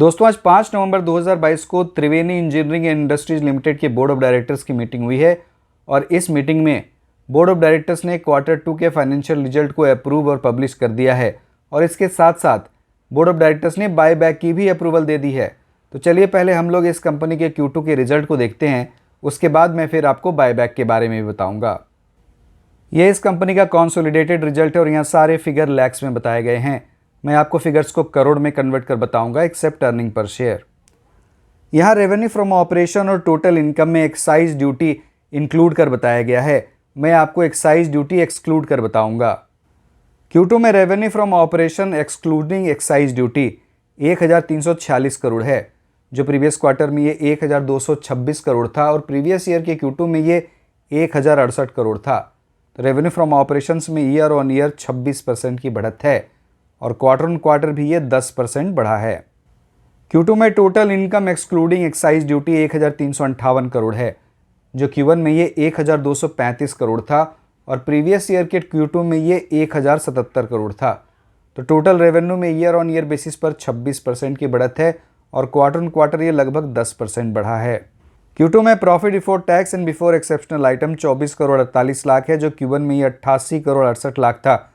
दोस्तों आज 5 नवंबर 2022 को त्रिवेणी इंजीनियरिंग एंड इंडस्ट्रीज लिमिटेड के बोर्ड ऑफ डायरेक्टर्स की मीटिंग हुई है और इस मीटिंग में बोर्ड ऑफ डायरेक्टर्स ने Q2 के फाइनेंशियल रिजल्ट को अप्रूव और पब्लिश कर दिया है और इसके साथ साथ बोर्ड ऑफ डायरेक्टर्स ने बायबैक की भी अप्रूवल दे दी है। तो चलिए पहले हम लोग इस कंपनी के Q2 के रिजल्ट को देखते हैं, उसके बाद मैं फिर आपको बायबैक के बारे में भी बताऊँगा। यह इस कंपनी का कॉन्सोलिडेटेड रिजल्ट है और यहाँ सारे फिगर लैक्स में बताए गए हैं। मैं आपको फिगर्स को करोड़ में कन्वर्ट कर बताऊंगा एक्सेप्ट अर्निंग पर शेयर। यहाँ रेवेन्यू फ्रॉम ऑपरेशन और टोटल इनकम में एक्साइज ड्यूटी इंक्लूड कर बताया गया है। मैं आपको एक्साइज ड्यूटी एक्सक्लूड कर बताऊंगा। Q2 में revenue from operation excluding excise duty 1346 crore है, जो प्रीवियस क्वार्टर में ये 1226 करोड़ था और प्रीवियस ईयर के Q2 में ये 1068 करोड़ था। तो रेवेन्यू फ्रॉम ऑपरेशंस में ईयर ऑन ईयर 26% की बढ़त है और क्वार्टर ऑन क्वार्टर भी ये 10% बढ़ा है। Q2 में total income excluding excise duty 1358 crore है, जो Q1 में ये 1235 करोड़ था और प्रीवियस ईयर के Q2 में ये 1077 करोड़ था। तो टोटल रेवेन्यू में ईयर ऑन ईयर बेसिस पर 26% की बढ़त है और क्वार्टर ऑन क्वार्टर ये लगभग 10% बढ़ा है। Q2 में profit before tax and before exceptional item 24 crore 48 lakh है, जो Q1 में ये 88 करोड़ 68 लाख था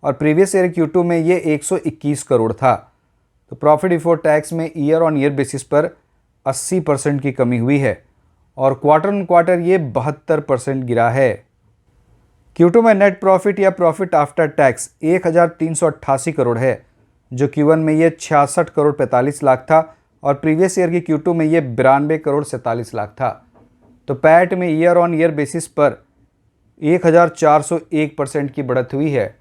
और प्रीवियस ईयर Q2 में ये 121 करोड़ था। तो प्रॉफिट बिफोर टैक्स में ईयर ऑन ईयर बेसिस पर 80% की कमी हुई है और क्वार्टर ऑन क्वार्टर ये 72% गिरा है। Q2 में नेट प्रॉफिट या प्रॉफिट आफ्टर टैक्स 1388 करोड़ है, जो Q1 में ये 66 करोड़ 45 लाख था और प्रीवियस ईयर की Q2 में ये 92 करोड़ 47 लाख था। तो पैट में ईयर ऑन ईयर बेसिस पर 1401% की बढ़त हुई है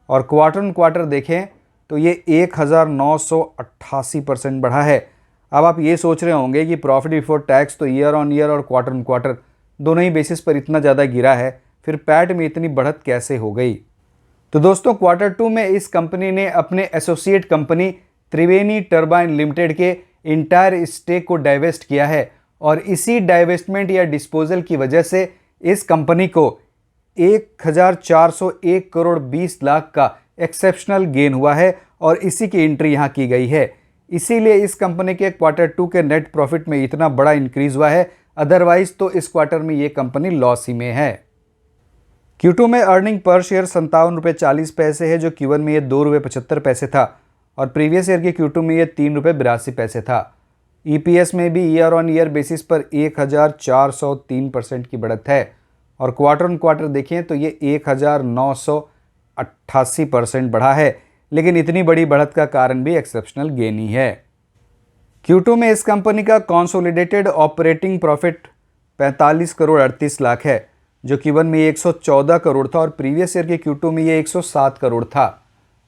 और क्वार्टर ऑन क्वार्टर देखें तो ये 1988% बढ़ा है। अब आप ये सोच रहे होंगे कि प्रॉफिट बिफोर टैक्स तो ईयर ऑन ईयर और क्वार्टर ऑन क्वार्टर दोनों ही बेसिस पर इतना ज़्यादा गिरा है, फिर पैट में इतनी बढ़त कैसे हो गई। तो दोस्तों Q2 में इस कंपनी ने अपने एसोसिएट कंपनी त्रिवेणी टर्बाइन लिमिटेड के इंटायर स्टेक को डाइवेस्ट किया है और इसी डाइवेस्टमेंट या डिस्पोजल की वजह से इस कंपनी को 1401 करोड़ 20 लाख का एक्सेप्शनल गेन हुआ है और इसी की एंट्री यहाँ की गई है। इसीलिए इस कंपनी के Q2 के नेट प्रॉफिट में इतना बड़ा इंक्रीज हुआ है, अदरवाइज तो इस क्वार्टर में ये कंपनी लॉस ही में है। Q2 में अर्निंग पर शेयर 57 रुपये 40 पैसे है, जो Q1 में ये 2 रुपये 75 पैसे था और प्रीवियस ईयर के Q2 में ये 3 रुपये 82 पैसे था। EPS में भी ईयर ऑन ईयर बेसिस पर 1403% की बढ़त है और क्वार्टर ऑन क्वार्टर देखें तो ये 1988% बढ़ा है, लेकिन इतनी बड़ी बढ़त का कारण भी एक्सेप्शनल गेन ही है। Q2 में इस कंपनी का consolidated operating profit 45 crore 38 lakh है, जो Q1 में 114 करोड़ था और प्रीवियस ईयर के Q2 में ये 107 करोड़ था।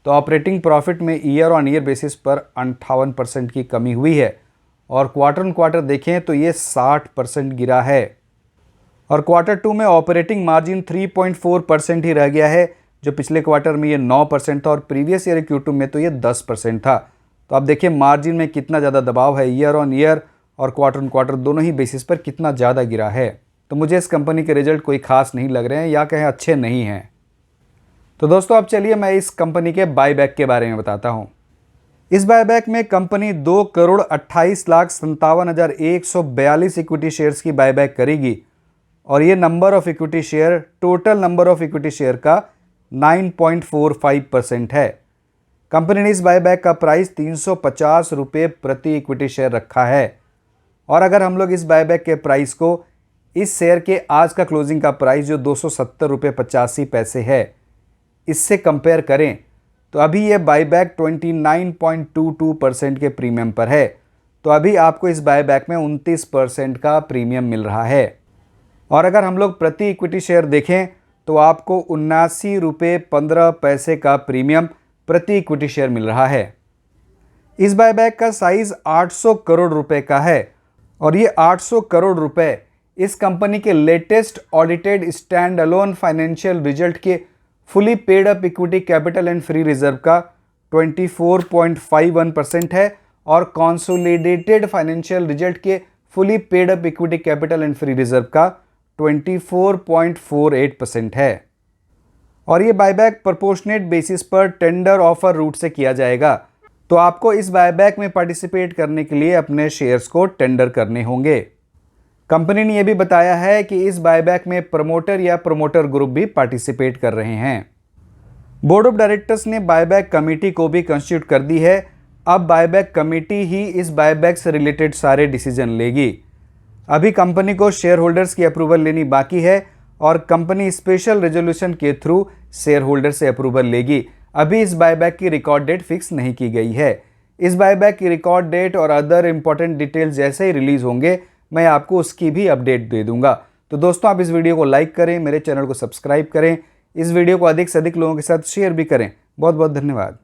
तो ऑपरेटिंग प्रॉफिट में ईयर ऑन ईयर बेसिस पर 58% की कमी हुई है और क्वार्टर ऑन क्वार्टर देखें तो ये 60% गिरा है और Q2 में ऑपरेटिंग मार्जिन 3.4% ही रह गया है, जो पिछले क्वार्टर में ये 9% था और प्रीवियस ईयर Q2 में तो ये 10% था। तो आप देखिए मार्जिन में कितना ज़्यादा दबाव है, ईयर ऑन ईयर और क्वार्टर ऑन क्वार्टर दोनों ही बेसिस पर कितना ज़्यादा गिरा है। तो मुझे इस कंपनी के रिजल्ट कोई खास नहीं लग रहे हैं या कहें अच्छे नहीं हैं। तो दोस्तों अब चलिए मैं इस कंपनी के बायबैक के बारे में बताता हूँ। इस बायबैक में कंपनी 2,28,57,142 इक्विटी शेयर्स की बायबैक करेगी और ये number of equity share total number of equity share का 9.45% है। कंपनी ने इस बायबैक का प्राइस 350 रुपये प्रति इक्विटी शेयर रखा है और अगर हम लोग इस बायबैक के प्राइस को इस शेयर के आज का क्लोजिंग का प्राइस जो 270 रुपये 85 पैसे है, इससे कंपेयर करें तो अभी ये बायबैक 29.22% के प्रीमियम पर है। तो अभी आपको इस बायबैक में 29% का प्रीमियम मिल रहा है और अगर हम लोग प्रति इक्विटी शेयर देखें तो आपको 79 रुपये 15 पैसे का प्रीमियम प्रति इक्विटी शेयर मिल रहा है। इस बायबैक का साइज 800 करोड़ रुपए का है और ये 800 करोड़ रुपए इस कंपनी के latest audited standalone financial result के fully paid up equity capital and free reserve का 24.51% है और कंसोलिडेटेड फाइनेंशियल रिजल्ट के fully paid up equity capital and free reserve का 24.48% है और ये बायबैक प्रोपोर्शनेट बेसिस पर टेंडर ऑफर रूट से किया जाएगा। तो आपको इस बायबैक में पार्टिसिपेट करने के लिए अपने शेयर्स को टेंडर करने होंगे। कंपनी ने यह भी बताया है कि इस बायबैक में प्रमोटर या प्रमोटर ग्रुप भी पार्टिसिपेट कर रहे हैं। बोर्ड ऑफ डायरेक्टर्स ने बायबैक कमेटी को भी कंस्टिट्यूट कर दी है। अब बायबैक कमेटी ही इस बायबैक से रिलेटेड सारे डिसीजन लेगी। अभी कंपनी को शेयर होल्डर्स की अप्रूवल लेनी बाकी है और कंपनी स्पेशल रेजोल्यूशन के थ्रू शेयर होल्डर से अप्रूवल लेगी। अभी इस बायबैक की रिकॉर्ड डेट फिक्स नहीं की गई है। इस बायबैक की रिकॉर्ड डेट और अदर इंपॉर्टेंट डिटेल्स जैसे ही रिलीज होंगे मैं आपको उसकी भी अपडेट दे दूंगा। तो दोस्तों, आप इस वीडियो को लाइक करें, मेरे चैनल को सब्सक्राइब करें, इस वीडियो को अधिक से अधिक लोगों के साथ शेयर भी करें। बहुत बहुत धन्यवाद।